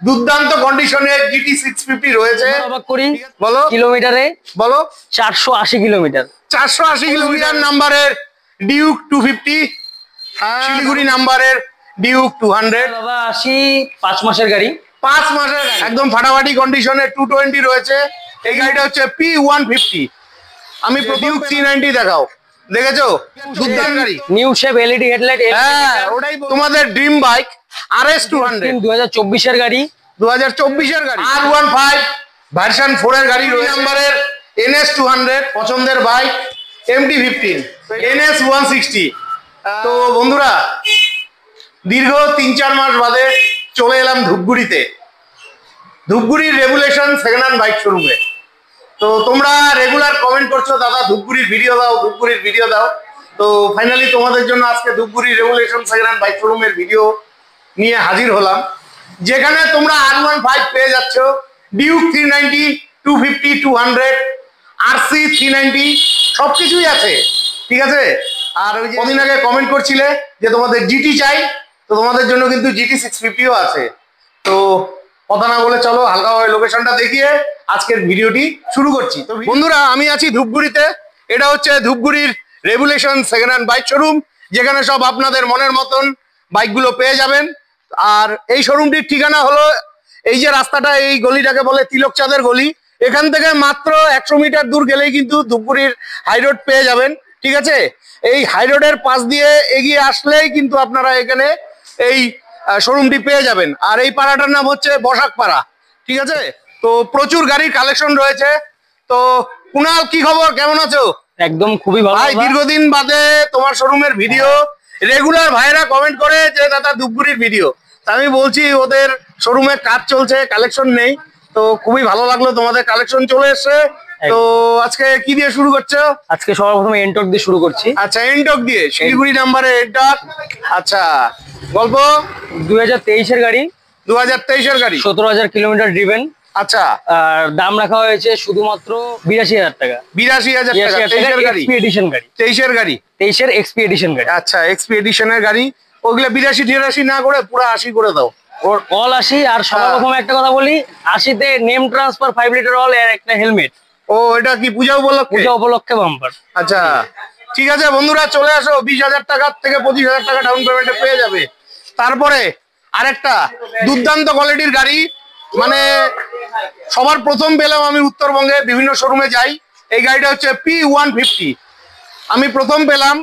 দুর্দান্ত কন্ডিশনের GT 650 রয়েছে। অবাক করি, বলো কিলোমিটারে বলো 480 কিলোমিটার। 480 কিলোমিটার নাম্বারের ডিউক 250, শিলিগুড়ি নাম্বারের ডিউক 200। বাবা আসি 5 মাসের গাড়ি, 5 মাসের একদম ফাটাফাটি কন্ডিশনের 220 রয়েছে। এই গাড়িটা হচ্ছে P150। আমি ডিউক 390 দেখাও, দেখেছো? দুর্দান্ত গাড়ি, নিউ শেপ LED হেডলাইট। হ্যাঁ ওটাই তোমাদের ড্রিম বাইক RS 200 2024 এর গাড়ি, 2024 এর গাড়ি। R15 ভার্সন 4 এর গাড়ি রয়েছে, নাম্বারের NS 200 পছন্দের বাইক। MT15 NS 160। তো বন্ধুরা দীর্ঘ 3-4 মাস বাদে চলে এলাম ধূপগুড়িতে, ধূপগুড়ির রেগুলেশন সেকেন্ড হ্যান্ড বাইক শোরুমে। তো তোমরা রেগুলার কমেন্ট করছো, দাদা ধূপগুড়ির ভিডিও দাও, ধূপগুড়ির ভিডিও দাও। তো ফাইনালি তোমাদের জন্য আজকে ধূপগুড়ির রেগুলেশন সেকেন্ড হ্যান্ড বাইক শোরুমের ভিডিও নিয়ে হাজির হলাম, যেখানে তোমরা R15 পেয়ে যাচ্ছ, ডিউক 390, 250, 200, RC 390 সবকিছুই আছে, ঠিক আছে? আর ওই যে কদিন আগে কমেন্ট করছিলে যে তোমাদের GT চাই, তো তোমাদের জন্য কিন্তু GT 650ও আছে। তো কথা না বলে চলো হালকাভাবে লোকেশনটা দেখিয়ে আজকের ভিডিওটি শুরু করছি। তো বন্ধুরা আমি আছি ধূপগুড়িতে, এটা হচ্ছে ধূপগুড়ির regulation second hand bike showroom, যেখানে সব আপনাদের মনের মতন বাইকগুলো পেয়ে যাবেন। আর এই শোরুমটির ঠিকানা হলো এই যে রাস্তাটা, এই গলিটাকে বলে তিলকচাঁদের গলি। এখান থেকে মাত্র 100 মিটার দূর গেলেই কিন্তু ধূপগুড়ির হাই রোড পেয়ে যাবেন, ঠিক আছে? এই হাই রোডের পাশ দিয়ে এগিয়ে আসলেই কিন্তু আপনারা এখানে এই শোরুমটি পেয়ে যাবেন। আর এই পাড়াটার নাম হচ্ছে বসাক পাড়া, ঠিক আছে? তো প্রচুর গাড়ির কালেকশন রয়েছে। তো কুনাল কি খবর, কেমন আছো? একদম খুবই ভালো ভাই, দীর্ঘদিন বাদে তোমার শোরুমের ভিডিও রেগুলার ভাইরা কমেন্ট করে যে দাদা ধূপগুড়ির ভিডিও। আমি বলছি ওদের শোরুমে কাজ চলছে, কালেকশন নেই। তো খুবই ভালো লাগলো, তোমাদের কালেকশন চলে এসছে। তো আজকে কি দিয়ে শুরু করছো? আজকে সবার প্রথমে এনটক দিয়ে শুরু করছি। আচ্ছা, এনটক দিয়ে, শিলিগুড়ি নাম্বারে এনটক। আচ্ছা, গল্প 2023 এর গাড়ি, 2023 এর গাড়ি, 17,000 কিলোমিটার ড্রিভেন। আচ্ছা, আর দাম রাখা হয়েছে শুধুমাত্র 82,000 টাকা। 82,000 টাকা। 23 এর গাড়ি, এক্সপি এডিশন গাড়ি, 23 এর গাড়ি, 23 এর এক্সপি এডিশন গাড়ি। আচ্ছা, এক্সপি এডিশনের গাড়ি। ওগুলো 82-83 না করে পুরো 80 করে দাও। ওর অল 80। আর সবার প্রথমে একটা কথা বলি, 80-তে নেম ট্রান্সফার 5 লিটার অল এর একটা হেলমেট। ও, এটা কি পূজা উপলক্ষে? পূজা উপলক্ষে বাম্পার। আচ্ছা, ঠিক আছে বন্ধুরা, চলে আসো। 20,000 টাকা থেকে 25,000 টাকা ডাউন পেমেন্টে পেয়ে যাবে। তারপরে আরেকটা দুর্দান্ত কোয়ালিটির গাড়ি, মানে সবার প্রথম পেলাম আমি উত্তরবঙ্গে, বিভিন্ন শোরুমে যাই। এই গাড়িটা হচ্ছে P150, আমি প্রথম পেলাম।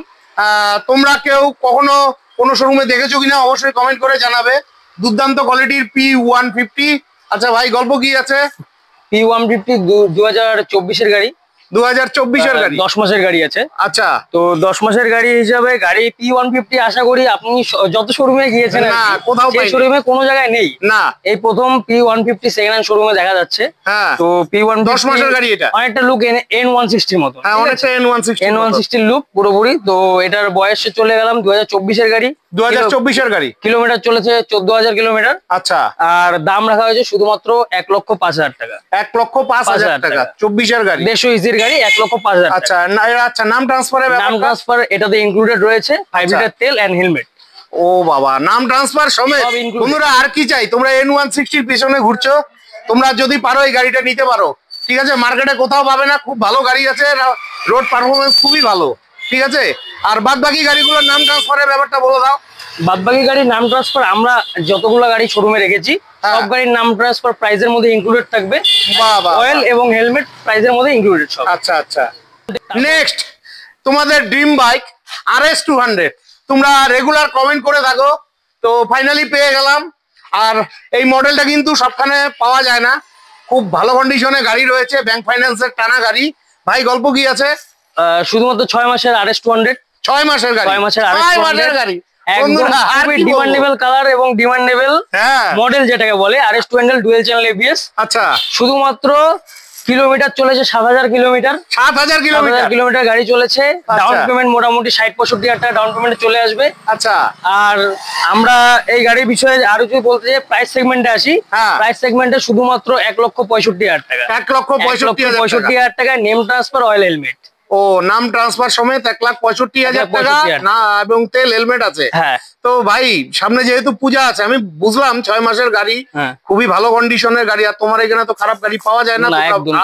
তোমরা কেউ কখনো কোনো শোরুমে দেখেছো কিনা অবশ্যই কমেন্ট করে জানাবে। দুর্দান্ত কোয়ালিটির P150। আচ্ছা ভাই, গল্প কি আছে? P150 2024 এর গাড়ি, 2024 এর গাড়ি, 10 মাসের গাড়ি আছে। আচ্ছা, তো 10 মাসের গাড়ি হিসাবে গাড়ি P150 আশা করি আপনি যত শোরুমে গিয়েছেন না কোথাও সেই শোরুমে কোনো জায়গায় নেই না, এই প্রথম P150 সেকেন্ড হ্যান্ড শোরুমে দেখা যাচ্ছে। হ্যাঁ, তো P150 10 মাসের গাড়ি, এটা অনেকটা লুক N160 এর মতো। হ্যাঁ, অনেকটা N160 লুক পুরোপুরি। তো এটার বয়সে চলে গেলাম 2024 এর গাড়ি, 2024 এর গাড়ি, কিলোমিটার চলেছে 14,000 কিলোমিটার। আচ্ছা, আর দাম রাখা হয়েছে শুধুমাত্র 1,05,000 টাকা। 1,05,000 টাকা, 24 এর গাড়ি, 150 ইজির গাড়ি, 1,05,000। আচ্ছা, আচ্ছা, নাম ট্রান্সফারের নাম ট্রান্সফার এটাতে ইনক্লুডেড রয়েছে, 5 লিটার তেল এন্ড হেলমেট। ও বাবা, নাম ট্রান্সফার সমেত। বন্ধুরা আর কি চাই, তোমরা N160 পিছনে ঘুরছো, তোমরা যদি পারো এই গাড়িটা নিতে পারো, ঠিক আছে? মার্কেটে কোথাও পাবে না, খুব ভালো গাড়ি আছে, রোড পারফরমেন্স খুবই ভালো, ঠিক আছে? আর বাদ বাকি গাড়িগুলোর নাম ট্রান্সফারের ব্যাপারটা বলে দাও। বাদবাকি গাড়ির নাম ট্রান্সফার আমরা যতগুলো গাড়ি শোরুমে রেখেছি সব গাড়ির নাম ট্রান্সফার প্রাইজের মধ্যে ইনক্লুডেড থাকবে। অয়েল এবং হেলমেট প্রাইজের মধ্যে ইনক্লুডেড সব। আচ্ছা আচ্ছা, নেক্সট তোমাদের ড্রিম বাইক RS 200, তোমরা রেগুলার কমেন্ট করে থাকো, তো ফাইনালি পেয়ে গেলাম। আর এই মডেলটা কিন্তু সবখানে পাওয়া যায় না, খুব ভালো কন্ডিশনে গাড়ি রয়েছে, ব্যাংক ফাইন্যান্সের টানা গাড়ি। ভাই গল্প কি আছে? শুধুমাত্র 6 মাসের RS 200, 6 মাসের গাড়ি, 6 মাসের RS গাড়ি, ডিমান্ডেবল কালার এবং ডিমান্ডেবল মডেল যেটাকে বলে RS 200 ডুয়াল চ্যানেল ABS। আচ্ছা, শুধুমাত্র কিলোমিটার চলেছে 7,000 কিলোমিটার, 7,000 কিলোমিটার গাড়ি চলেছে। ডাউন পেমেন্ট মোটামুটি 60-65,000 টাকা ডাউন পেমেন্টে চলে আসবে। আচ্ছা, আর আমরা এই গাড়ির বিষয়ে আরো যদি বলতে চাই, প্রাইস সেগমেন্টে আসি, প্রাইস সেগমেন্টে শুধুমাত্র 1,65,000 টাকা, 1,65,000 টাকা নেম ট্রান্সফার অয়েল হেলমেট। ও, নাম ট্রান্সফার সমেত 1,65,000 টাকা না, এবং তেল হেলমেট আছে। হ্যাঁ, তো ভাই সামনে যেহেতু পূজা আছে, আমি বুঝলাম 6 মাসের গাড়ি, খুবই ভালো কন্ডিশনের গাড়ি, আর তোমার এখানে তো খারাপ গাড়ি পাওয়া যায় না,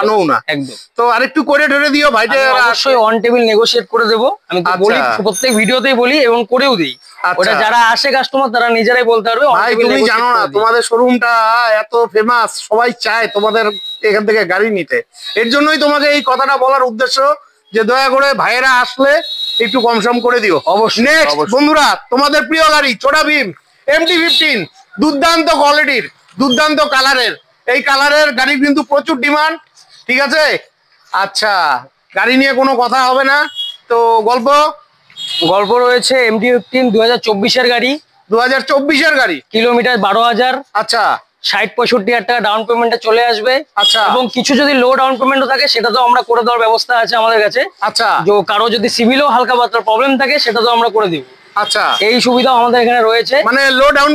আনো না একদম। তো আরেকটু করে ধরে দিও ভাই, অবশ্যই অন টেবিল নেগোশিয়েট করে দেবো। আমি তো বলি, প্রত্যেক ভিডিওতেই বলি এবং করেও দিই। ওটা যারা আসে কাস্টমার তারা নিজেরাই বলতে পারবে। ভাই তুমি জানো না তোমাদের শোরুমটা এত ফেমাস, সবাই চায় তোমাদের এখান থেকে গাড়ি নিতে। এর জন্যই তোমাকে এই কথাটা বলার উদ্দেশ্য যে দয়া করে ভাইয়েরা আসলে একটু কম সম করে দিও। অবশ্যই। নেক্সট বন্ধুরা, তোমাদের প্রিয় গাড়ি ছোটা ভীম MT-15, দুর্দান্ত কোয়ালিটির, দুর্দান্ত কালারের। এই কালারের গাড়ি কিন্তু প্রচুর ডিমান্ড, ঠিক আছে? আচ্ছা, গাড়ি নিয়ে কোনো কথা হবে না। তো গল্প রয়েছে MT-15 2024-এর গাড়ি, 2024-এর গাড়ি, কিলোমিটার 12,000। আচ্ছা, 60-65,000 টাকা ডাউন পেমেন্টে চলে আসবে। আচ্ছা, এবং কিছু যদি লো ডাউন পেমেন্টও থাকে সেটা তো আমরা করে দেওয়ার ব্যবস্থা আছে আমাদের কাছে। আচ্ছা, যে কারো যদি সিভিলও হালকা পাতলা প্রবলেম থাকে সেটা তো আমরা করে দিব। আচ্ছা, এই সুবিধাও আমাদের এখানে রয়েছে। মানে লো ডাউন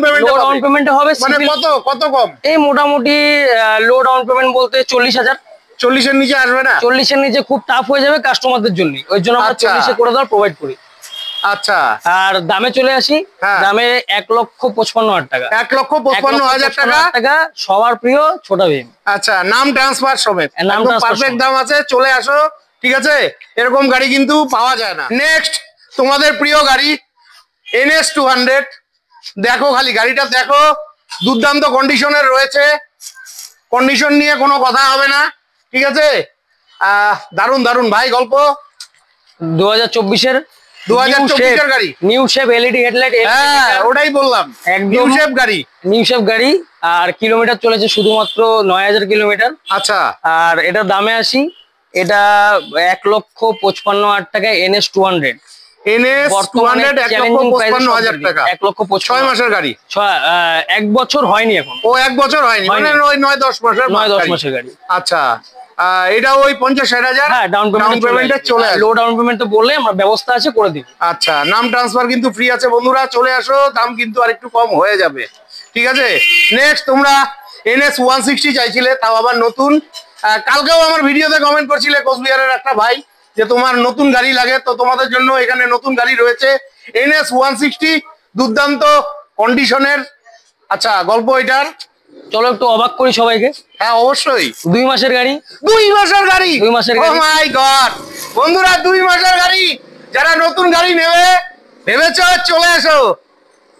পেমেন্টে হবে, মানে কত কম? এই মোটামুটি লো ডাউন পেমেন্ট বলতে 40,000। 40-এর নিচে আসবে না? 40-এর নিচে খুব টাফ হয়ে যাবে কাস্টমারদের জন্য, ওই জন্য আমরা 40-এ করে দেওয়ার প্রোভাইড করি। আচ্ছা, আর দামে চলে আসি। দামে 1,55,000 টাকা। 1,55,000 টাকা সবার প্রিয় ছোটা ভীম। আচ্ছা, নাম ট্রান্সফার সমেত, একদম পারফেক্ট দাম আছে, চলে আসো, ঠিক আছে? এরকম গাড়ি কিন্তু পাওয়া যায় না। নেক্সট তোমাদের প্রিয় গাড়ি NS200, দেখো খালি গাড়িটা দেখো, দুর্দান্ত কন্ডিশনের রয়েছে, কন্ডিশন নিয়ে কোনো কথা হবে না, ঠিক আছে? দারুন দারুন ভাই। গল্প 2024-এর গাড়ি, নিউ শেপ LED হেডলাইট। হ্যাঁ, ওটাই বললাম, নিউ শেপ গাড়ি, নিউ শেপ গাড়ি। আর কিলোমিটার চলেছে শুধুমাত্র 9,000 কিলোমিটার। আচ্ছা, আর এটার দামে আসি, এটা 1,55,000 টাকা। NS200 1,55,000 টাকা, 1,55,000 মাসের গাড়ি, 1 বছর হয়নি এখন। ও 1 বছর হয়নি, মানে 9-10 মাসের গাড়ি। আচ্ছা, এটা ওই 50-60,000 ডাউন পেমেন্টে চলে আসে। লো ডাউন পেমেন্ট বললে আমরা ব্যবস্থা আছে করে দিব। আচ্ছা, নাম ট্রান্সফার কিন্তু ফ্রি আছে বন্ধুরা, চলে আসো, দাম কিন্তু আরেকটু কম হয়ে যাবে, ঠিক আছে? নেক্সট তোমরা NS160 চাইছিলে, তাও আবার নতুন। কালকেও আমার ভিডিওতে কমেন্ট করছিলে কোচবিহারের একটা ভাই যে তোমার নতুন গাড়ি লাগে, তো তোমাদের জন্য এখানে নতুন গাড়ি রয়েছে NS160, দুর্দান্ত কন্ডিশনের। আচ্ছা, গল্প এটার, চলো একটু অবাক করি সবাইকে। হ্যাঁ অবশ্যই। 2 মাসের গাড়ি, 2 মাসের গাড়ি, 2 মাসের গাড়ি। ও মাই গড বন্ধুরা, 2 মাসের গাড়ি, যারা নতুন গাড়ি নেবে ভেবেছো চলে এসো।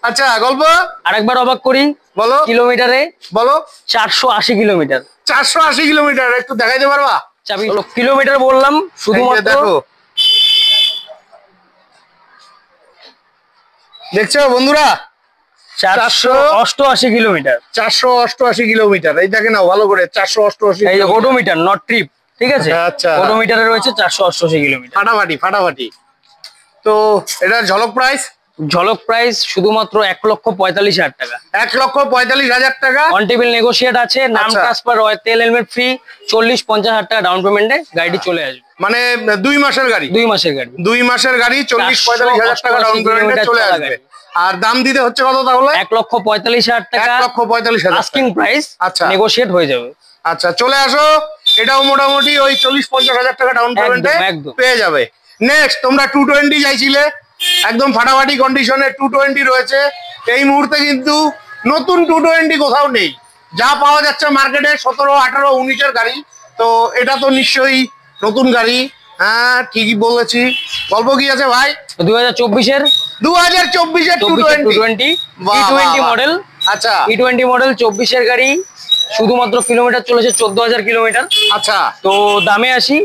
আচ্ছা, গল্প আরেকবার অবাক করি, বলো। কিলোমিটারে বলো, 480 কিলোমিটার। 480 কিলোমিটার, একটু দেখাইতে পারবা? চাবি কিলোমিটার বললাম শুধুমাত্র, দেখো, দেখছো বন্ধুরা, 488 কিলোমিটার, 488 কিলোমিটার। এই দেখে নাও ভালো করে, 488। এই ওডোমিটার, নট ট্রিপ, ঠিক আছে? আচ্ছা, ওডোমিটারে রয়েছে 488 কিলোমিটার, ফাটাফাটি। তো এটার ঝলক প্রাইস শুধুমাত্র 1,45,000 টাকা। 1,45,000 টাকা, অন টেবিল নেগোশিয়েট আছে। নাম ট্রান্সফার, তেল হেলমেট ফ্রি, 40-50,000 টাকা ডাউন পেমেন্টে গাড়ি চলে আসবে। মানে 2 মাসের গাড়ি, 2 মাসের গাড়ি, 2 মাসের গাড়ি, 40-45,000 টাকা ডাউন পেমেন্টে চলে আসবে। আর দাম দিতে হচ্ছে কত তাহলে? 1,45,000 টাকা, 1,45,000 আস্কিং প্রাইস। আচ্ছা, নেগোশিয়েট হয়ে যাবে। আচ্ছা, চলে আসো, এটাও মোটামুটি ওই 40-50,000 টাকা ডাউন পেমেন্টে পেয়ে যাবে। নেক্সট তোমরা 220 চাইছিলে, একদম ফাটাফাটি কন্ডিশনে 220 রয়েছে। এই মুহূর্তে কিন্তু নতুন 220 কোথাও নেই, যা পাওয়া যাচ্ছে মার্কেটে 17, 18, 19-এর গাড়ি। তো এটা তো নিশ্চয়ই নতুন গাড়ি। হ্যাঁ, ঠিকই বলেছি। গল্প কি আছে ভাই? 2024-এর 220 E20 মডেল। আচ্ছা, E20 মডেল 24-এর গাড়ি, শুধুমাত্র কিলোমিটার চলেছে 14,000 কিলোমিটার। আচ্ছা, তো দামে আসি,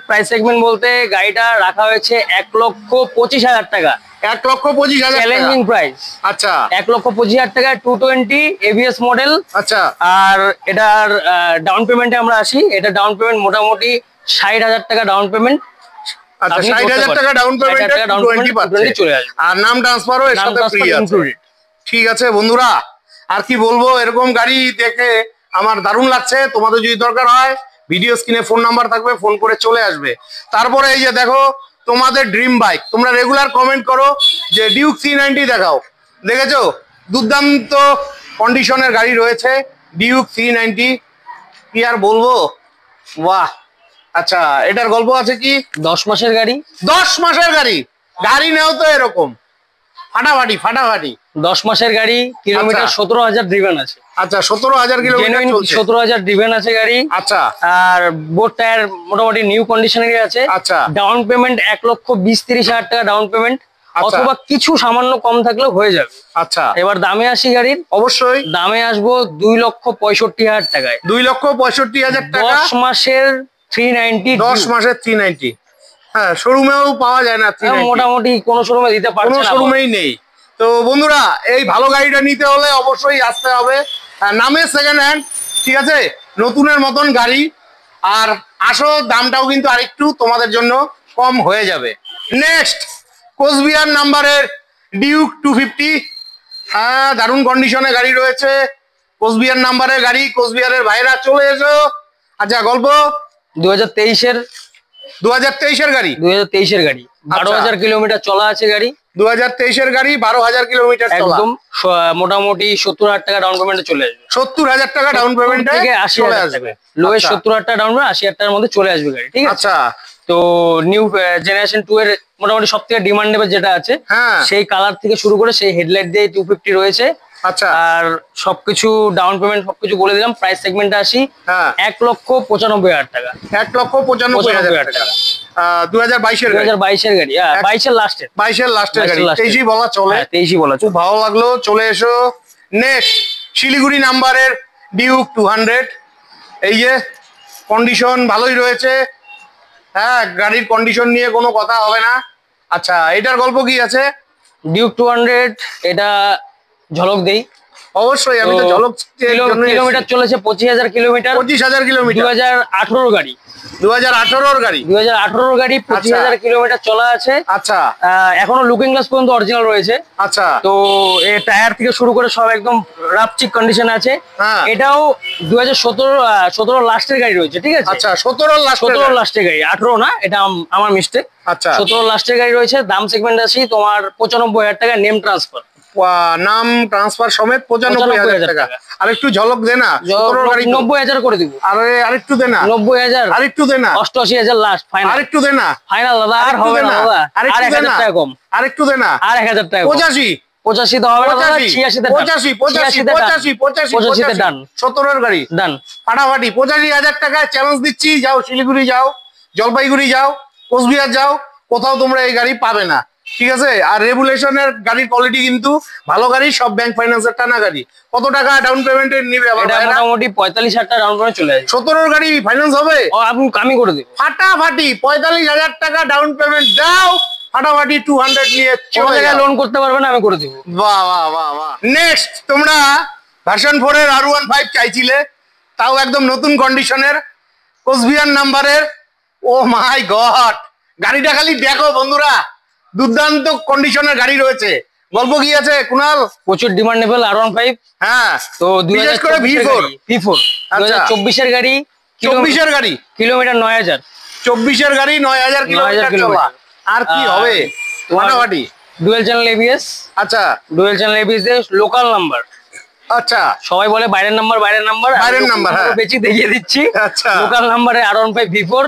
প্রাইস সেগমেন্ট বলতে গাড়িটা রাখা হয়েছে 1,25,000 টাকা। 1,25,000 চ্যালেঞ্জিং প্রাইস। আচ্ছা, 1,25,000 টাকা, 220 ABS মডেল। আচ্ছা, আর এটার ডাউন পেমেন্টে আমরা আসি, এটা ডাউন পেমেন্ট মোটামুটি 60,000 টাকা ডাউন পেমেন্ট। আচ্ছা, 60,000 টাকা ডাউন পেমেন্টে 220 পাচ্ছে, চলে আসবে। আর নাম ট্রান্সফারও এর সাথে ফ্রি আছে। ঠিক আছে বন্ধুরা, আর কি বলবো, এরকম গাড়ি দেখে আমার দারুণ লাগছে। তোমাদের যদি দরকার হয় ভিডিও স্ক্রিনে ফোন নাম্বার থাকবে, ফোন করে চলে আসবে। তারপরে এই যে দেখো তোমাদের ড্রিম বাইক, তোমরা রেগুলার কমেন্ট করো যে ডিউক C90 দেখাও, দেখেছো? দুর্দান্ত কন্ডিশনের গাড়ি রয়েছে ডিউক C90, কি আর বলবো, বাহ। আচ্ছা, এটার গল্প আছে কি? 10 মাসের গাড়ি, 10 মাসের গাড়ি, গাড়ি নেও তো এরকম ফাটাফাটি ফাটাফাটি। 10 মাসের গাড়ি, কিলোমিটার 17,000 ড্রিভেন আছে। আচ্ছা 17,000 কিলোমিটার চলছে। 17,000 ড্রিভেন আছে গাড়ি। আচ্ছা আর বোট টায়ার মোটামুটি নিউ কন্ডিশনেরই আছে। আচ্ছা ডাউন পেমেন্ট 1,20,30,000 টাকা ডাউন পেমেন্ট, অথবা কিছু সামান্য কম থাকলেও হয়ে যাবে। আচ্ছা এবার দামে আসি গাড়ির। অবশ্যই দামে আসবো 2,65,000 টাকায়। 2,65,000 টাকা। 10 মাসের 390। 10 মাসের 390। হ্যাঁ শোরুমেও পাওয়া যায় না 390। মোটামুটি কোনো শোরুমে দিতে পারছে না, কোনো শোরুমেই নেই। তো বন্ধুরা এই ভালো গাড়িটা নিতে হলে অবশ্যই আসতে হবে। নামে সেকেন্ড হ্যান্ড, ঠিক আছে, নতুনের মতন গাড়ি। আর আসো দামটাও কিন্তু আরেকটু তোমাদের জন্য কম হয়ে যাবে। নেক্সট কোচবিহার নাম্বারের ডিউক 250। হ্যাঁ দারুণ কন্ডিশনে গাড়ি রয়েছে, কোচবিহার নাম্বারের গাড়ি। কোচবিহারের ভাইরা চলে এসো। আচ্ছা গল্প 2023-এর 2023-এর গাড়ি। 2023-এর গাড়ি, 12,000 কিলোমিটার চলা আছে গাড়ি। 2023-এর গাড়ি, 12,000 কিলোমিটার চলা। একদম মোটামুটি 70,000 টাকা ডাউন পেমেন্টে চলে আসবে। 70,000 টাকা ডাউন পেমেন্টে থেকে 80,000 টাকা, লোয়েস্ট 70,000 টাকা ডাউন পেমেন্ট, 80,000 টাকার মধ্যে চলে আসবে গাড়ি, ঠিক আছে। আচ্ছা তো নিউ জেনারেশন 2 এর মোটামুটি সব থেকে ডিমান্ডেবল যেটা আছে, হ্যাঁ সেই কালার থেকে শুরু করে সেই হেডলাইট দিয়ে 250 রয়েছে। আচ্ছা আর সবকিছু ডাউন পেমেন্ট সবকিছু বলে দিলাম। প্রাইস সেগমেন্টে আসি, হ্যাঁ 1,95,000 টাকা। 1,95,000 টাকা। 2022-এর গাড়ি। 2022-এর গাড়ি, 22-এর লাস্টের। 22-এর লাস্টের গাড়ি, 23-ই বলা চলে। 23-ই বলা খুব ভালো লাগলো, চলে এসো। নেক্সট শিলিগুড়ি নাম্বারের ডিউক 200। এই যে কন্ডিশন ভালোই রয়েছে। হ্যাঁ গাড়ির কন্ডিশন নিয়ে কোনো কথা হবে না। আচ্ছা এটার গল্প কি আছে? ডিউক 200 এটা ঝলক দেই। অবশ্যই আমি তো ঝলক কিলোমিটার চলেছে 25,000 কিলোমিটার। 25,000 কিলোমিটার। 2018 গাড়ি। 2018-র গাড়ি। 2018 গাড়ি, 25,000 কিলোমিটার চলা আছে। আচ্ছা এখনো লুকিং গ্লাস পর্যন্ত অরিজিনাল রয়েছে। আচ্ছা তো এই টায়ার থেকে শুরু করে সব একদম রাফচিক কন্ডিশন আছে। হ্যাঁ এটাও 2017 লাস্টের গাড়ি রয়েছে, ঠিক আছে। আচ্ছা 17 লাস্টের গাড়ি, 18 না, এটা আমার মিস্টেক। আচ্ছা 17 লাস্টের গাড়ি রয়েছে। দাম সেগমেন্ট আসি তোমার 95,000 টাকা নেম ট্রান্সফার। নাম ট্রান্সফার সমেত 95,000 টাকা। আর একটু ঝলক দে না। 17 গাড়ি 90,000 করে দিব। আরে আরেকটু দে না। 90,000, আরেকটু দে না। 88,000 লাস্ট ফাইনাল। আরেকটু দে না। ফাইনাল দাদা, আর হবে না দাদা, আর 1,000 টাকা কম। আরেকটু দে না। আর 1,000 টাকা 85 85 তো হবে না দাদা, 86 তে 85 ডান। 17-এর গাড়ি ডান ফাটাফাটি। 85,000 টাকায় চ্যালেঞ্জ দিচ্ছি। যাও শিলিগুড়ি যাও, জলপাইগুড়ি যাও, কোচবিহার যাও, কোথাও তোমরা এই গাড়ি পাবে না, ঠিক আছে। আর রেগুলেশনের গাড়ির কোয়ালিটি কিন্তু ভালো গাড়ি, সব ব্যাংক ফাইন্যান্সের টানা গাড়ি। কত টাকা ডাউন পেমেন্টে নিবে? এটা মোটামুটি 45,000 টাকা ডাউন পেমেন্ট চলে আসবে। 17-এর গাড়ি ফাইন্যান্স হবে? আমি করে দেব ফাটাফাটি। 45,000 টাকা ডাউন পেমেন্ট দাও, ফাটাফাটি 200 নিয়ে কোনো জায়গায় লোন করতে পারবে না, আমি করে দেব। বাহ বাহ বাহ বাহ। নেক্সট তোমরা ভার্সন 4-এর R15 চাইছিলে, তাও একদম নতুন কন্ডিশনের কোচবিহার নাম্বারের। ও মাই গড, গাড়িটা খালি দেখো বন্ধুরা, দুর্দান্ত কন্ডিশনের গাড়ি রয়েছে। গল্প কি আছে কুনাল? প্রচুর ডিমান্ডেবল R15। হ্যাঁ তো বিশেষ করে V4 2024-এর গাড়ি। 24-এর গাড়ি, কিলোমিটার 9,000। 24-এর গাড়ি 9,000 কিলোমিটার চলা। আর কি হবে? ফাটাফাটি। Dual channel ABS। আচ্ছা ডুয়াল চ্যানেল ABS এর লোকাল নাম্বার। আচ্ছা সবাই বলে বাইরের নাম্বার, বাইরের নাম্বার হ্যাঁ বেশি দেখিয়ে দিচ্ছি। আচ্ছা লোকাল নাম্বারে R15 V4।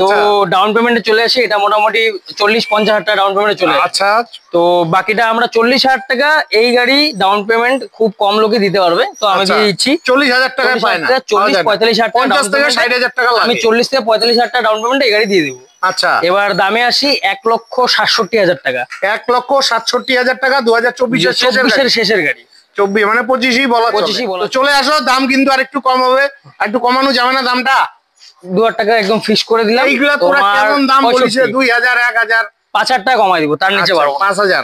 তো ডাউন পেমেন্টে চলে আসে, এটা মোটামুটি 40-50,000 টাকা ডাউন পেমেন্টে চলে আসে। আচ্ছা তো বাকিটা আমরা 40,000 টাকা। এই গাড়ি ডাউন পেমেন্ট খুব কম লোকে দিতে পারবে, তো আমি দিয়ে দিচ্ছি 40,000 টাকা। 40-45,000 টাকা। 50 থেকে 60,000 টাকা আমি 40 থেকে 45,000 টাকা ডাউন পেমেন্ট এই গাড়ি দিয়ে দেবো। আচ্ছা এবার দামে আসি 1,67,000 টাকা। 1,67,000 টাকা 2024-এর শেষের গাড়ি। 24 মানে 25-ই বলা। 25-ই বলা। চলে আসো, দাম কিন্তু আরেকটু কম হবে। একটু কমানো যাবে না দামটা? 2,000 টাকা একদম ফিক্স করে দিলাম। এইগুলা তোরা কেমন দাম বলিস? 2,000 1,000 5,000 টাকা কমাই দিব, তার নিচে পারবো। 5,000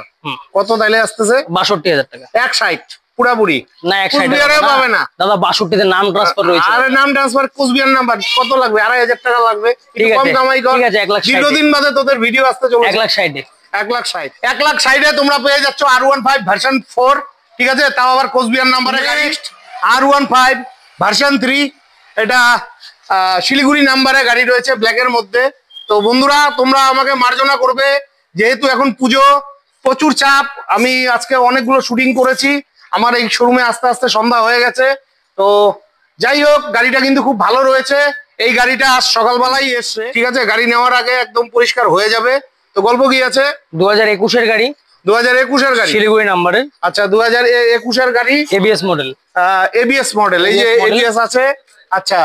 কত তাইলে আসতেছে? 62,000 টাকা। 160 পুরাপুরি না, 160 পাবে না দাদা। 62 তে নাম ট্রান্সফার রয়েছে। আরে নাম ট্রান্সফার কোচবিহার নাম্বার কত লাগবে? 2,500 টাকা লাগবে। ঠিক আছে, কম কামাই কর। ঠিক আছে, 1,60,000 দীর্ঘদিন বাদে তোদের ভিডিও আসতে চলেছে। 1,60,000 1,60,000 1,60,000 তোমরা পেয়ে যাচ্ছ R15 ভার্সন 4, ঠিক আছে, তাও আবার কোচবিহার নাম্বারে গাড়ি। R15 ভার্সন 3, এটা শিলিগুড়ি নাম্বারে গাড়ি রয়েছে ব্ল্যাকের মধ্যে। তো বন্ধুরা তোমরা আমাকে মার্জনা করবে, যেহেতু এখন পুজো, প্রচুর চাপ। আমি আজকে অনেকগুলো শুটিং করেছি, আমার এই শোরুমে আস্তে আস্তে সন্ধ্যা হয়ে গেছে। তো যাই হোক, গাড়িটা কিন্তু খুব ভালো রয়েছে। এই গাড়িটা আজ সকালবেলাই এসছে, ঠিক আছে। গাড়ি নেওয়ার আগে একদম পরিষ্কার হয়ে যাবে। তো গল্প কি আছে? 2021-এর গাড়ি। 2021 গাড়ি, শিলিগুড়ি নাম্বারের। আচ্ছা 2021 গাড়ি, এবিএস মডেল। এবিএস মডেল, এই যে এবিএস আছে। আচ্ছা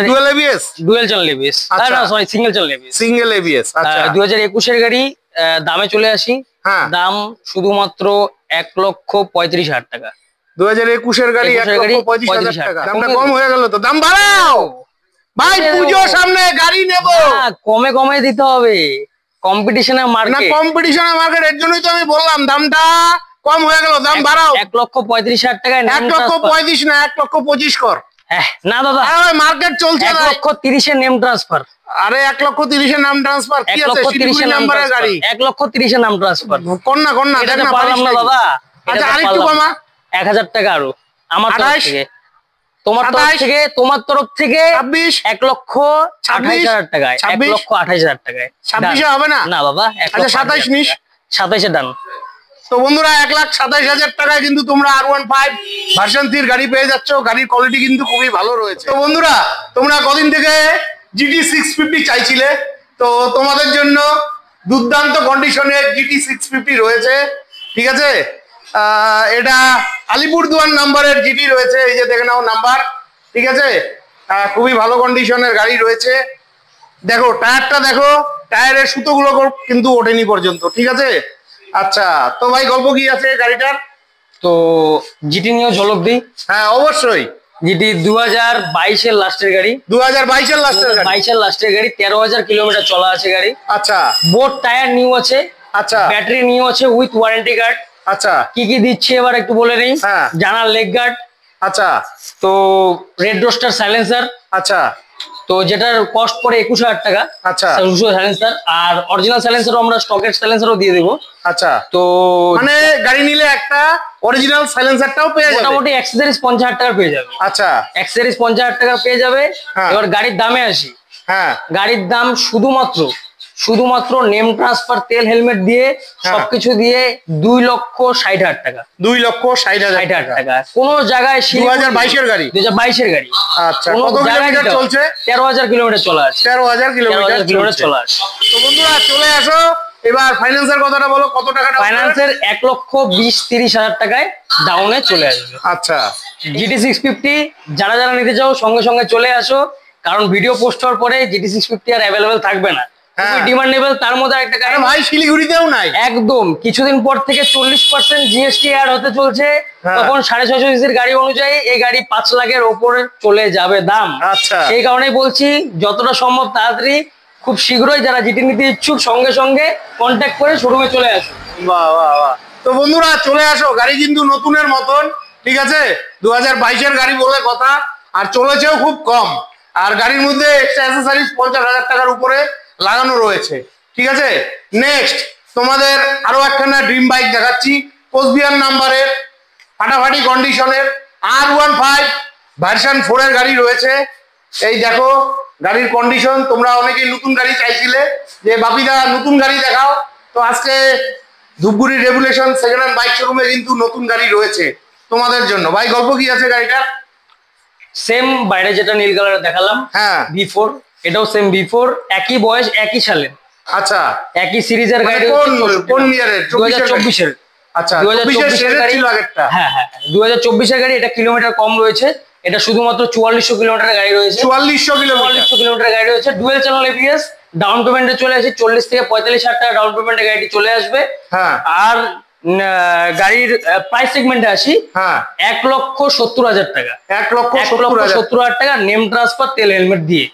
dual ABS, dual channel ABS, না sorry single channel ABS, single ABS. আচ্ছা 2021 গাড়ি। দামে চলে আসি। হ্যাঁ, দাম শুধুমাত্র 1,35,000 টাকা। 2021 গাড়ি 1,35,000 টাকা। দামটা কম হয়ে গেল তো, দাম বাড়াও ভাই, পুজোর সামনে গাড়ি নেব। কমে কমে দিতে হবে, কম্পিটিশনের মার্কেট। না কম্পিটিশনের মার্কেট, এর জন্যই তো আমি বললাম দামটা কম হয়ে গেল, দাম বাড়াও। 1,35,000 টাকায় 1,35,000 না 1,25,000 কর। না দাদা, মার্কেট চলছে না। 1,30,000 এর নেম ট্রান্সফার। আরে 1,30,000 নাম ট্রান্সফার কি আছে? 1,30,000 নাম্বারের গাড়ি, 1,30,000 নাম ট্রান্সফার। কোন না দেখ না পারলাম না দাদা। আচ্ছা আরেকটু কমা, 1,000 টাকা আরো আমার তরফ থেকে। তোমার তরফ থেকে 1,28,000 টাকায়, 1,28,000 টাকায়। 26 হবে না? না দাদা, আচ্ছা 27 নিস। 27 ডান। তো বন্ধুরা 1,27,000 টাকায় কিন্তু তোমরা R15 ভার্সন 3 গাড়ি পেয়ে যাচ্ছ। গাড়ির কোয়ালিটি কিন্তু খুবই ভালো রয়েছে। তো বন্ধুরা তোমরা কদিন থেকে GT 650 চাইছিলে, তো তোমাদের জন্য দুর্দান্ত কন্ডিশনের GT 650 রয়েছে। ঠিক আছে, এটা আলিপুরদুয়ার নাম্বারের GT রয়েছে, এই যে দেখে নাও নাম্বার। ঠিক আছে, খুবই ভালো কন্ডিশনের গাড়ি রয়েছে। দেখো টায়ারটা, দেখো টায়ারের সুতোগুলো কিন্তু ওঠেনি পর্যন্ত। ঠিক আছে, আচ্ছা তো ভাই গল্প কি আছে গাড়িটার? তো জিটি নিয়েও ঝলক দিই। হ্যাঁ অবশ্যই। জিটি 2022 এর লাস্টের গাড়ি। 2022 এর লাস্টের গাড়ি। 22 এর লাস্টের গাড়ি, 13,000 কিলোমিটার চলা আছে গাড়ি। আচ্ছা, বোট টায়ার নিউ আছে। আচ্ছা, ব্যাটারি নিউ আছে উইথ ওয়ারেন্টি কার্ড। আচ্ছা কি কি দিচ্ছে এবার একটু বলে নেই। জানার লেগ গার্ড। আচ্ছা, তো রেড রোস্টার সাইলেন্সার। আচ্ছা, তো যেটার কস্ট পড়ে 21,000 টাকা। আচ্ছা, সাইলেন্সার আর অরিজিনাল সাইলেন্সারও আমরা স্টকের সাইলেন্সারও দিয়ে দেবো। আচ্ছা, তো মানে গাড়ি নিলে একটা অরিজিনাল সাইলেন্সারটাও পেয়ে যাবে। মোটামুটি অ্যাক্সেসরিজ 50,000 টাকা পেয়ে যাবে। আচ্ছা, অ্যাক্সেসরিজ 50,000 টাকা পেয়ে যাবে। এবার গাড়ির দামে আসি। হ্যাঁ, গাড়ির দাম শুধুমাত্র নেম ট্রান্সফার, তেল, হেলমেট দিয়ে সবকিছু দিয়ে 2,60,000 টাকা। 2,60,000 টাকা। কোন জায়গায় 2022 এর গাড়ি, 2022 এর গাড়ি। আচ্ছা, কত কিলোমিটার চলছে? 13,000 কিলোমিটার চলা আছে। 13,000 কিলোমিটার চলা আছে। তো বন্ধুরা চলে আসো, এবার ফাইন্যান্সের কথাটা বলো, কত টাকা? ফাইন্যান্সের 1,20,30,000 টাকায় ডাউনে চলে আসবে। আচ্ছা, GT 650 যারা নিতে চাও সঙ্গে সঙ্গে চলে আসো, কারণ ভিডিও পোস্ট হওয়ার পরে GT 650 আর অ্যাভেলেবেল থাকবে না, খুবই ডিমান্ডেবল। তার মধ্যে একটা গাড়ি ভাই শিলিগুড়িতেও নাই একদম, কিছুদিন পর থেকে 40% জিএসটি অ্যাড হতে চলছে, তখন 650 সিসির গাড়ি অনুযায়ী এই গাড়ি 5 লাখের ওপরে চলে যাবে দাম। আচ্ছা, সেই কারণেই বলছি যতটা সম্ভব তাড়াতাড়ি, খুব শীঘ্রই যারা জিটি নিতে ইচ্ছুক সঙ্গে সঙ্গে কন্ট্যাক্ট করে শোরুমে চলে আসো। বাহ বাহ বাহ। তো বন্ধুরা চলে আসো, গাড়ি কিন্তু নতুনের মতন। ঠিক আছে, 2022 এর গাড়ি বলে কথা, আর চলেছেও খুব কম। আর গাড়ির মধ্যে এক্সট্রা অ্যাক্সেসরিজ 50,000 টাকার উপরে লাগানো রয়েছে। ঠিক আছে, নেক্সট তোমাদের আরো একখানা ড্রিম বাইক দেখাচ্ছি, কোচবিহার নাম্বারের ফাটাফাটি কন্ডিশনের R15 ভার্সন 4 এর গাড়ি রয়েছে। এই দেখো গাড়ির কন্ডিশন। তোমরা অনেকেই নতুন গাড়ি চাইছিলে যে বাপিদা নতুন গাড়ি দেখাও, তো আজকে Dhupguri regulation second hand bike শোরুমে কিন্তু নতুন গাড়ি রয়েছে তোমাদের জন্য। ভাই গল্প কি আছে গাড়িটা? সেম বাইরে যেটা নীল কালার দেখালাম, হ্যাঁ B4, এটাও সেম B4, একই বয়স একই সালে। আচ্ছা, একই সিরিজের গাড়ি। কোন ইয়ারের? 2024 এর। আচ্ছা, 2024 এর ছিল আগেরটা। হ্যাঁ 2024 এর গাড়ি। এটা কিলোমিটার কম রয়েছে, এটা শুধুমাত্র 4400 কিলোমিটার গাড়ি রয়েছে। 4400 কিলোমিটার গাড়ি রয়েছে। Dual channel ABS. ডাউন পেমেন্টে চলে আসে 40 থেকে 45,000 টাকা ডাউন পেমেন্টে গাড়িটি চলে আসবে। হ্যাঁ, আর গাড়ির প্রাইস সেগমেন্টে আসি। হ্যাঁ, 1,70,000 টাকা। 1,70,000 টাকা নেম ট্রান্সফার, তেল হেলমেট দিয়ে।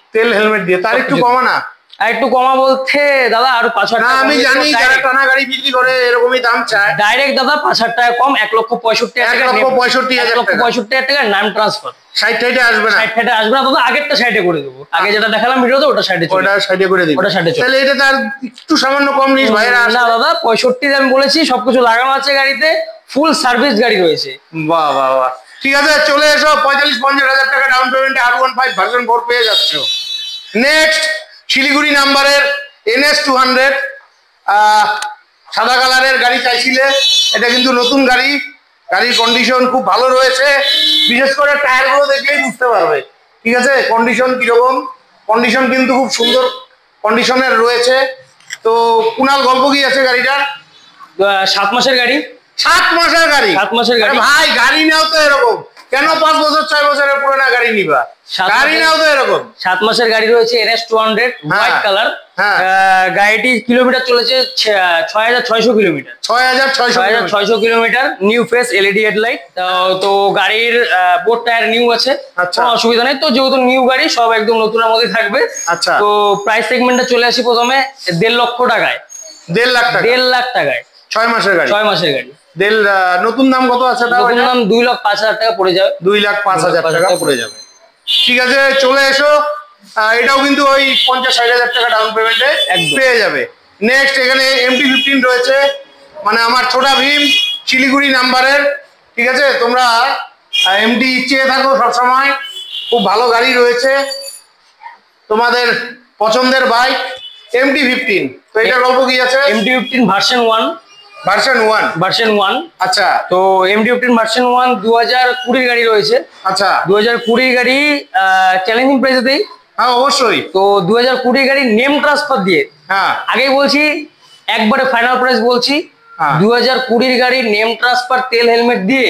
তার একটু কমা না? আর একটু কমা বলতে দাদা আরো 5,000 টাকা। আমি জানি যারা টানা গাড়ি বিক্রি করে এরকমই দাম চায়। ডাইরেক্ট দাদা 5,000 টাকা কম, 1,65,000 টাকা নাম ট্রান্সফার। 60 আসবে না? 60 আসবে না দাদা, আগেরটা 60 করে দেবো। আগে যেটা দেখালাম ভিডিওতে ওটা 60 করে দিই। ওটা 60 তাহলে এটা তার একটু সামান্য কম নিস ভাইরা। না দাদা 65 আমি বলেছি, সবকিছু লাগানো আছে গাড়িতে, ফুল সার্ভিস গাড়ি রয়েছে। বাহ বাহ বাহ, ঠিক আছে চলে এসো। 45-50,000 টাকা ডাউন পেমেন্টে R15 ভার্সন 4 পেয়ে যাচ্ছ। নেক্সট শিলিগুড়ি নাম্বারের NS 200 সাদা কালারের গাড়ি চাইছিলে, এটা কিন্তু নতুন গাড়ি। গাড়ির কন্ডিশন খুব ভালো রয়েছে, বিশেষ করে টায়ারগুলো দেখলেই বুঝতে পারবে। ঠিক আছে, কন্ডিশন কিরকম? কন্ডিশন কিন্তু খুব সুন্দর কন্ডিশনের রয়েছে। তো কুনাল গল্প কি আছে গাড়িটার? 7 মাসের গাড়ি। 7 মাসের গাড়ি? 7 মাসের গাড়ি ভাই, গাড়ি নাও তো এরকম, কেন 5 বছর 6 বছরের পুরোনো গাড়ি নিবা? গাড়ি নাও তো এরকম। 7 মাসের গাড়ি রয়েছে NS 200 হোয়াইট কালার। গাড়িটি কিলোমিটার চলেছে 6600 kilometre. 6600 kilometre. New face LED headlight. তো গাড়ির বোর্ড টায়ার নিউ আছে, কোনো অসুবিধা নেই। তো যেহেতু নিউ গাড়ি, সব একদম নতুনের মধ্যে থাকবে। আচ্ছা, তো প্রাইস সেগমেন্টে চলে আসি প্রথমে 1.5 লক্ষ টাকায়। 1.5 লাখ টাকা? 1.5 লাখ টাকায় 6 মাসের গাড়ি। 6 মাসের গাড়ি। নতুন দাম কত আছে? নতুন দাম 2,05,000 টাকা পড়ে যাবে। 2,05,000 টাকা পড়ে যাবে। ঠিক আছে, চলে এসো। এটাও কিন্তু ওই 50-60 হাজার টাকা ডাউন পেমেন্টে পেয়ে যাবে। নেক্সট এখানে MT-15 রয়েছে, মানে আমার ছোটা ভীম, শিলিগুড়ি নাম্বারের। ঠিক আছে, তোমরা MT চেয়ে থাকো সবসময়, খুব ভালো গাড়ি রয়েছে, তোমাদের পছন্দের বাইক MT-15। তো এটার গল্প কি আছে? MT-15 version 1। ভার্সন 1। আচ্ছা, তো MT-15 ভার্সন 1 2020 গাড়ি রয়েছে। আচ্ছা, 2020 গাড়ি চ্যালেঞ্জিং প্রাইসে দেই। হ্যাঁ অবশ্যই। তো 2020 গাড়ি নেম ট্রান্সফার দিয়ে, হ্যাঁ আগেই বলছি, একবারে ফাইনাল প্রাইস বলছি, 2020 গাড়ি নেম ট্রান্সফার তেল হেলমেট দিয়ে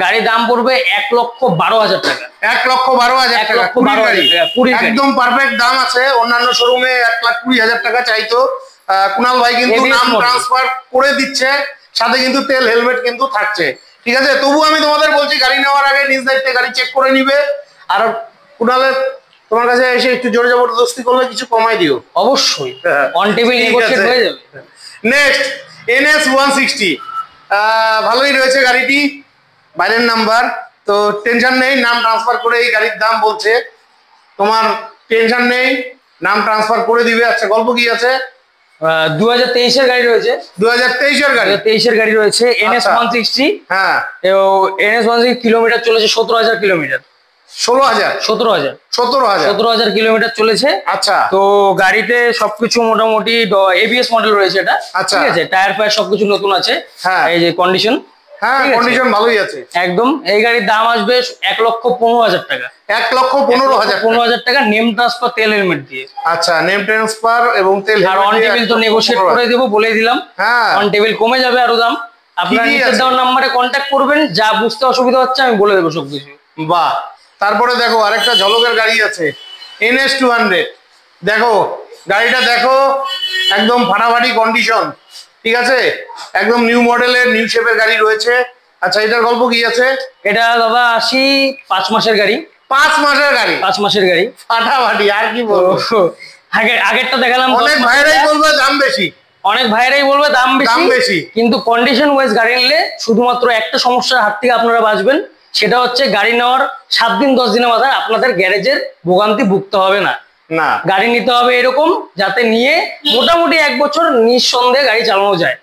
গাড়ির দাম পড়বে 1,12,000 টাকা। 1,12,000 টাকা? 1,12,000 টাকা একদম পারফেক্ট দাম আছে। অন্যান্য শোরুমে 1,20,000 টাকা চাইতো। কুণাল ভাই কিন্তু নাম ট্রান্সফার করে দিচ্ছে, সাথে কিন্তু তেল হেলমেট কিন্তু থাকছে। ঠিক আছে, তবু আমি তোমাদের বলছি, গাড়ি নেওয়ার আগে নিজ দায়িত্বে গাড়ি চেক করে নিবে। আর কুণালের তোমার কাছে এসে একটু জোরে জবরদস্তি করলে কিছু কমাই দিও। অবশ্যই, অন টেবিল নেগোশিয়েট হয়ে যাবে। নেক্সট NS 160, ভালোই রয়েছে গাড়িটি, বাইরের নাম্বার। তো টেনশন নেই, নাম ট্রান্সফার করে এই গাড়ির দাম বলছে, তোমার টেনশন নেই, নাম ট্রান্সফার করে দিবে। আচ্ছা, গল্প কি আছে? 2023 এর গাড়ি রয়েছে। 2023 এর গাড়ি? 2023 এর গাড়ি রয়েছে NS 160। হ্যাঁ, NS 160 কিলোমিটার চলেছে 17,000 কিলোমিটার। 17,000 কিলোমিটার চলেছে। আচ্ছা, তো গাড়িতে সবকিছু মোটামুটি ABS মডেল রয়েছে এটা। ঠিক আছে, টায়ার ফায়ার সবকিছু নতুন আছে। এই যে কন্ডিশন, হ্যাঁ কন্ডিশন ভালোই আছে একদম। এই গাড়ির দাম আসবে 1,15,000 টাকা। 1,15,000 টাকা নেম ট্রান্সফার তেল হেলমেট দিয়ে। আচ্ছা, নেম ট্রান্সফার এবং তেল আর অন টেবিল তো নেগোশিয়েট করে দেবো, বলে দিলাম। অন টেবিল কমে যাবে আরো দাম। আপনারা নিচের দেওয়ার নাম্বারে কন্ট্যাক্ট করবেন, যা বুঝতে অসুবিধা হচ্ছে আমি বলে দেবো সবকিছু। বাহ, তারপরে দেখো আরেকটা ঝলকের গাড়ি আছে, NS 200। দেখো গাড়িটা, দেখো একদম ফাটাফাটি কন্ডিশন। ঠিক আছে, একদম নিউ মডেলের, নিউ শেপের গাড়ি রয়েছে। আচ্ছা, এটার গল্প কি আছে? এটা দাদা 5 মাসের গাড়ি। 5 মাসের গাড়ি? 5 মাসের গাড়ি, ফাটাফাটি। আর কি বলবো, আগেরটা দেখালাম। অনেক ভাইরাই বলবে দাম বেশি, দাম বেশি, কিন্তু কন্ডিশন ওয়াইজ গাড়ি নিলে শুধুমাত্র একটা সমস্যার হাত থেকে আপনারা বাঁচবেন, সেটা হচ্ছে গাড়ি নেওয়ার 7 দিন 10 দিনের মাথায় আপনাদের গ্যারেজের ভোগান্তি ভুগতে হবে না। গাড়ি নিতে হবে এরকম, যাতে নিয়ে মোটামুটি 1 বছর নিঃসন্দেহে গাড়ি চালানো যায়।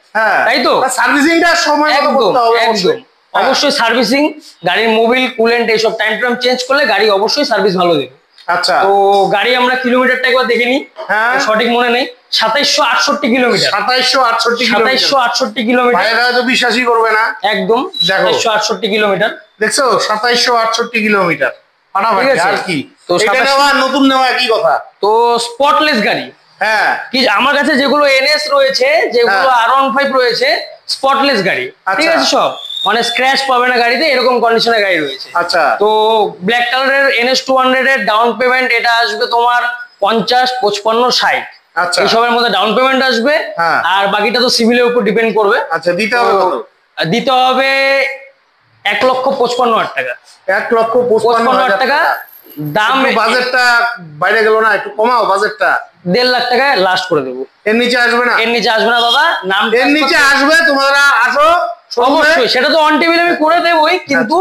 তাই তো, সার্ভিসিংটা সময় মতো করতে হবে। একদম, অবশ্যই সার্ভিসিং, গাড়ির মোবিল, কুলেন্ট এইসব টাইম টাইম চেঞ্জ করলে গাড়ি অবশ্যই সার্ভিস ভালো দেবে। আচ্ছা, তো গাড়ি আমরা কিলোমিটারটা একবার দেখে নিই, সঠিক মনে নেই। 2768 কিলোমিটার। 2768 কিলোমিটার। ভাইরা তো বিশ্বাসই করবে না। একদম 2768 কিলোমিটার। দেখছো, 2768 কিলোমিটার। আর কি, তো এটা নেওয়া নতুন নেওয়া একই কথা। তো স্পটলেস গাড়ি, হ্যাঁ, কি আমার কাছে যেগুলো NS রয়েছে, যেগুলো R15 রয়েছে, স্পটলেস গাড়ি। ঠিক আছে, সব মানে স্ক্র্যাচ পাবে না গাড়িতে, এরকম কন্ডিশনের গাড়ি রয়েছে। আচ্ছা, তো ব্ল্যাক কালারের NS 200 এর ডাউন পেমেন্ট এটা আসবে তোমার 50, 55, 60। আচ্ছা, এইসবের মধ্যে ডাউন পেমেন্ট আসবে। আর বাকিটা তো সিভিলের উপর ডিপেন্ড করবে। আচ্ছা, দিতে হবে কত? দিতে হবে 1,55,000 টাকা। 1,55,000 টাকা দাম। বাজেটটা বাইরে গেল না, একটু কমাও বাজেটটা। 1.5 লাখ টাকায় লাস্ট করে দেবো। এর নিচে আসবে না? এর নিচে আসবে না দাদা। নাম এর নিচে আসবে, তোমরা আসো অবশ্যই, সেটা তো অন টেবিল আমি করে দেবই, কিন্তু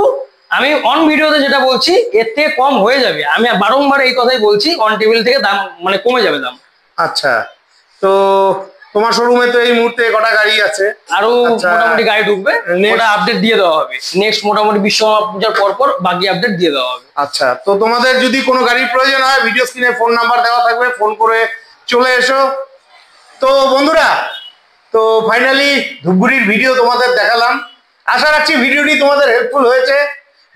আমি অন ভিডিওতে যেটা বলছি এর থেকে কম হয়ে যাবে। আমি বারংবার এই কথাই বলছি, অন টেবিল থেকে দাম মানে কমে যাবে দাম। আচ্ছা, তো তোমার শোরুমে তো এই মুহূর্তে কটা গাড়ি আছে? আরো মোটামুটি গাড়ি ঢুকবে, ওটা আপডেট দিয়ে দেওয়া হবে নেক্সট মোটামুটি বিশ্বকর্মা পূজার পর বাকি আপডেট দিয়ে দেওয়া হবে। আচ্ছা, তো তোমাদের যদি কোনো গাড়ির প্রয়োজন হয়, ভিডিও স্ক্রিনে ফোন নাম্বার দেওয়া থাকবে, ফোন করে চলে এসো। তো বন্ধুরা, তো ফাইনালি ধূপগুড়ির ভিডিও তোমাদের দেখালাম। আশা রাখছি ভিডিওটি তোমাদের হেল্পফুল হয়েছে।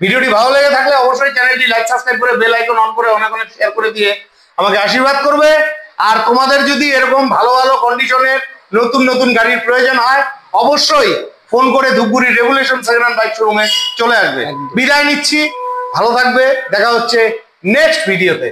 ভিডিওটি ভালো লেগে থাকলে অবশ্যই চ্যানেলটি লাইক, সাবস্ক্রাইব করে বেল আইকন অন করে অনেক অনেক শেয়ার করে দিয়ে আমাকে আশীর্বাদ করবে। আর তোমাদের যদি এরকম ভালো ভালো কন্ডিশনের নতুন নতুন গাড়ির প্রয়োজন হয়, অবশ্যই ফোন করে Dhupguri regulation second hand bike শোরুমে চলে আসবে। বিদায় নিচ্ছি, ভালো থাকবে, দেখা হচ্ছে নেক্সট ভিডিওতে।